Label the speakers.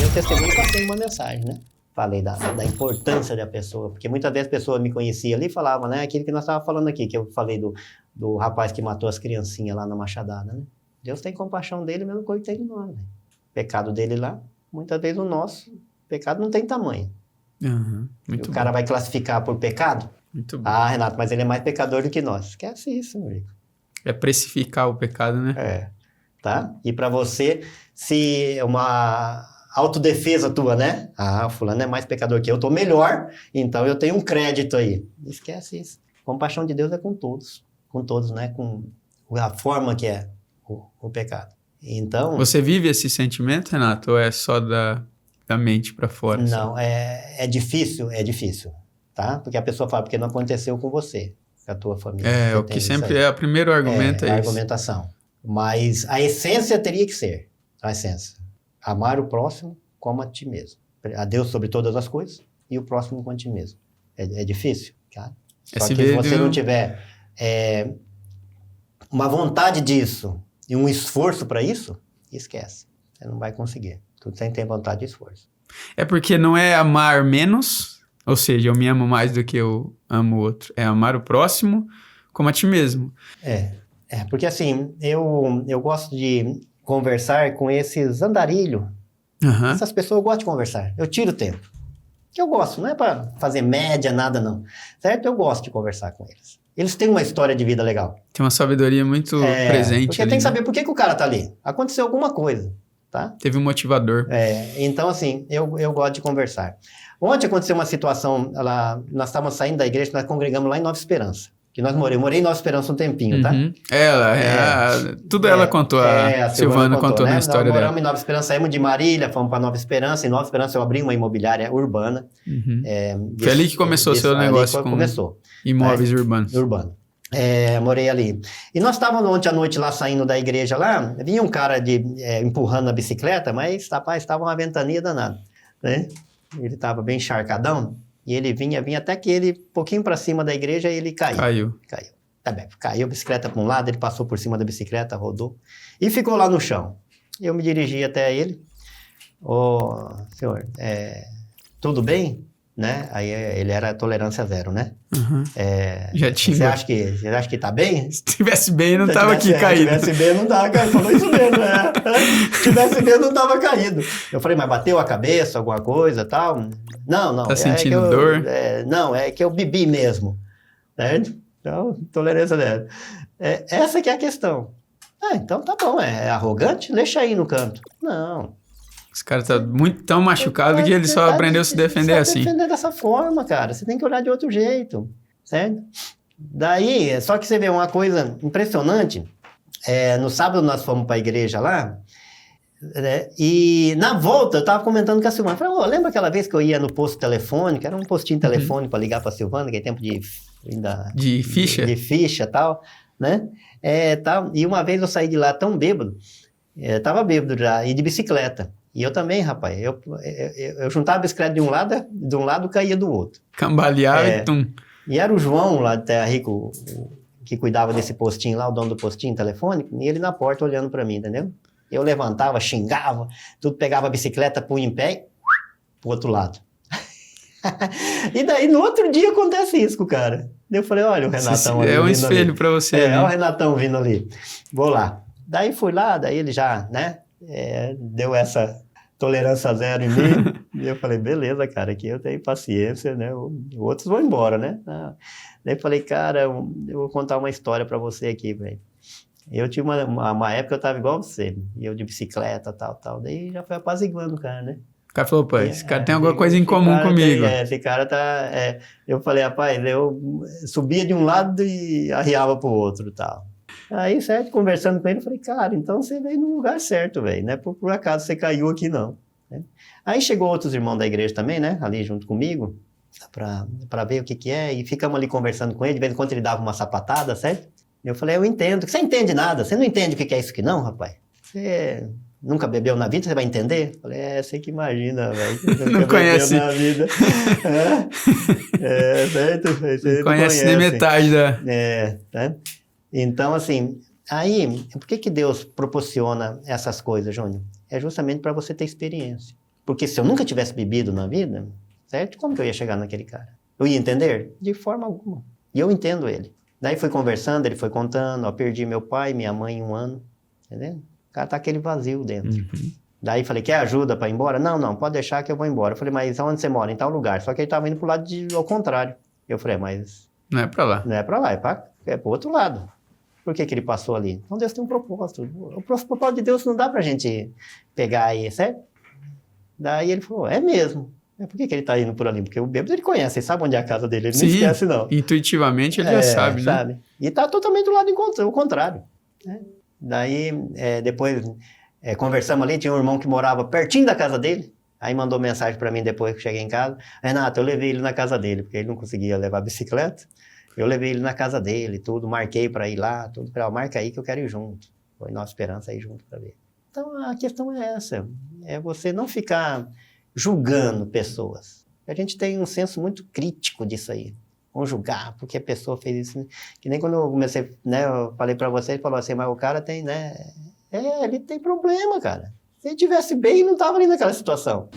Speaker 1: Eu testemunho e passei uma mensagem, né? Falei da importância da pessoa, porque muitas vezes a pessoa me conhecia ali e falava, né? Aquilo que nós estávamos falando aqui, que eu falei do rapaz que matou as criancinhas lá na Machadada, né? Deus tem compaixão dele, mesmo coisa que tem de nós, né? O pecado dele lá, muitas vezes o nosso pecado não tem tamanho.
Speaker 2: Muito
Speaker 1: o cara vai classificar por pecado?
Speaker 2: Muito bom.
Speaker 1: Ah, Renato, mas ele é mais pecador do que nós. Esquece isso, meu amigo.
Speaker 2: É precificar o pecado, né?
Speaker 1: Tá? E para você, se uma autodefesa tua, né? Ah, fulano é mais pecador que eu, tô melhor, então eu tenho um crédito aí. Esquece isso. Compaixão de Deus é com todos, né? Com a forma que é o pecado. Então...
Speaker 2: Você vive esse sentimento, Renato, ou é só da mente para fora?
Speaker 1: Não, é difícil, tá? Porque a pessoa fala, porque não aconteceu com você, com a tua família.
Speaker 2: O que sempre é o primeiro argumento,
Speaker 1: a
Speaker 2: isso.
Speaker 1: argumentação. Mas a essência teria que ser, a essência. Amar o próximo como a ti mesmo. A Deus sobre todas as coisas e o próximo como a ti mesmo. É difícil, cara. Só que se você não tiver uma vontade disso e um esforço para isso, esquece. Você não vai conseguir. Tudo sem ter vontade e esforço.
Speaker 2: É porque não é amar menos, ou seja, eu me amo mais do que eu amo o outro. É amar o próximo como a ti mesmo.
Speaker 1: Porque assim, eu gosto de conversar com esses andarilhos. Essas pessoas eu gosto de conversar. Eu tiro tempo. Que eu gosto, não é para fazer média, nada não. Certo? Eu gosto de conversar com eles. Eles têm uma história de vida legal.
Speaker 2: Tem uma sabedoria muito presente.
Speaker 1: Porque
Speaker 2: ali,
Speaker 1: tem que saber por que o cara tá ali. Aconteceu alguma coisa, tá?
Speaker 2: Teve um motivador.
Speaker 1: Então assim, eu gosto de conversar. Ontem aconteceu uma situação, nós estávamos saindo da igreja, nós congregamos lá em Nova Esperança. Que eu morei em Nova Esperança um tempinho, tá?
Speaker 2: Ela contou, a Silvana contou, né? Na história
Speaker 1: nós
Speaker 2: dela.
Speaker 1: moramos em Nova Esperança, saímos de Marília, fomos para Nova Esperança. Em Nova Esperança eu abri uma imobiliária urbana.
Speaker 2: Foi ali que começou o seu negócio com imóveis urbanos.
Speaker 1: Morei ali. E nós estávamos ontem à noite lá, saindo da igreja lá, vinha um cara empurrando a bicicleta, mas, rapaz, estava uma ventania danada, né? Ele estava bem encharcadão. E ele vinha até que ele, um pouquinho para cima da igreja, ele caiu. Tá bem, caiu a bicicleta para um lado, ele passou por cima da bicicleta, rodou e ficou lá no chão. Eu me dirigi até ele. Senhor, tudo bem? Né? Aí ele era tolerância zero, né?
Speaker 2: Já tinha.
Speaker 1: Você acha que tá bem?
Speaker 2: Se tivesse bem, não tava aqui caído.
Speaker 1: Se tivesse bem, não tava caído. Falou isso mesmo, né? Se tivesse bem, não tava caído. Eu falei, mas bateu a cabeça, alguma coisa e tal? Não.
Speaker 2: Tá sentindo dor?
Speaker 1: Não, é que eu bebi mesmo. Certo? Então, tolerância zero. Essa que é a questão. Então tá bom, é arrogante? Deixa aí no canto. Não.
Speaker 2: Esse cara tá tão machucado que ele só aprendeu a se defender assim.
Speaker 1: Se defender dessa forma, cara. Você tem que olhar de outro jeito, certo? Daí, só que você vê uma coisa impressionante. No sábado nós fomos para a igreja lá, né? E na volta eu tava comentando com a Silvana. Falei, lembra aquela vez que eu ia no posto telefônico? Era um postinho telefônico para ligar para a Silvana, que é tempo de ficha? De ficha e tal, né? Tal. E uma vez eu saí de lá tão bêbado, tava bêbado já, e de bicicleta. E eu também, rapaz, eu juntava a bicicleta de um lado, caía do outro.
Speaker 2: Cambaleava e tum.
Speaker 1: E era o João lá de Terra Rico, que cuidava desse postinho lá, o dono do postinho telefônico, e ele na porta olhando para mim, entendeu? Eu levantava, xingava, tudo, pegava a bicicleta, punha em pé e pro outro lado. E daí no outro dia acontece isso com o cara. Eu falei, olha o Renatão ali.
Speaker 2: É um espelho para você.
Speaker 1: Olha o Renatão vindo ali. Vou lá. Daí fui lá, daí ele já, né? Deu essa tolerância zero em mim. E eu falei, beleza, cara, aqui eu tenho paciência, né? Outros vão embora, né? Daí eu falei, cara, eu vou contar uma história pra você aqui, velho. Eu tinha uma época eu tava igual você, e eu de bicicleta, tal. Daí já foi apaziguando o cara, né?
Speaker 2: O cara falou, pô, esse cara tem alguma coisa em comum comigo.
Speaker 1: Esse cara tá... Eu falei, rapaz, eu subia de um lado e arriava pro outro, tal. Aí, certo, conversando com ele, eu falei, cara, então você veio no lugar certo, velho, não é por acaso você caiu aqui, não. Aí chegou outros irmãos da igreja também, né, ali junto comigo, pra ver o que é, e ficamos ali conversando com ele, de vez em quando ele dava uma sapatada, certo? Eu falei, eu entendo, você entende nada, você não entende o que é isso aqui não, rapaz? Você nunca bebeu na vida, você vai entender? Eu falei, você que imagina, velho,
Speaker 2: não conhece.
Speaker 1: Na vida. Certo? Você
Speaker 2: não conhece nem metade da...
Speaker 1: Né? Então, assim, aí, por que Deus proporciona essas coisas, Júnior? é justamente para você ter experiência. Porque se eu nunca tivesse bebido na vida, certo? Como que eu ia chegar naquele cara? Eu ia entender? De forma alguma. E eu entendo ele. Daí fui conversando, ele foi contando, ó, perdi meu pai, minha mãe em 1 ano, entendeu? O cara tá aquele vazio dentro.
Speaker 2: Uhum.
Speaker 1: Daí falei, quer ajuda para ir embora? Não, pode deixar que eu vou embora. Eu falei, mas onde você mora? Em tal lugar. Só que ele tava indo pro lado ao contrário. Eu falei, mas
Speaker 2: Não é pra lá.
Speaker 1: não é para lá, é pro outro lado. Por que que ele passou ali? Então Deus tem um propósito. O propósito de Deus não dá pra gente pegar aí, certo? Daí ele falou, é mesmo. Por que que ele tá indo por ali? Porque o bêbado ele conhece, ele sabe onde é a casa dele, ele não esquece não.
Speaker 2: Intuitivamente ele já sabe, né?
Speaker 1: E tá totalmente do lado o contrário. Né? Daí, depois, conversamos ali, tinha um irmão que morava pertinho da casa dele, aí mandou mensagem para mim depois que cheguei em casa, Renato, eu levei ele na casa dele, porque ele não conseguia levar a bicicleta, eu levei ele na casa dele, tudo, marquei para ir lá, tudo, marca aí que eu quero ir junto. Foi nossa esperança ir junto para ver. Então, a questão é essa, é você não ficar julgando pessoas. A gente tem um senso muito crítico disso aí. Vamos julgar porque a pessoa fez isso. Que nem quando eu comecei, né, eu falei para você, ele falou assim, mas o cara tem, né, ele tem problema, cara. Se ele tivesse bem, não tava ali naquela situação.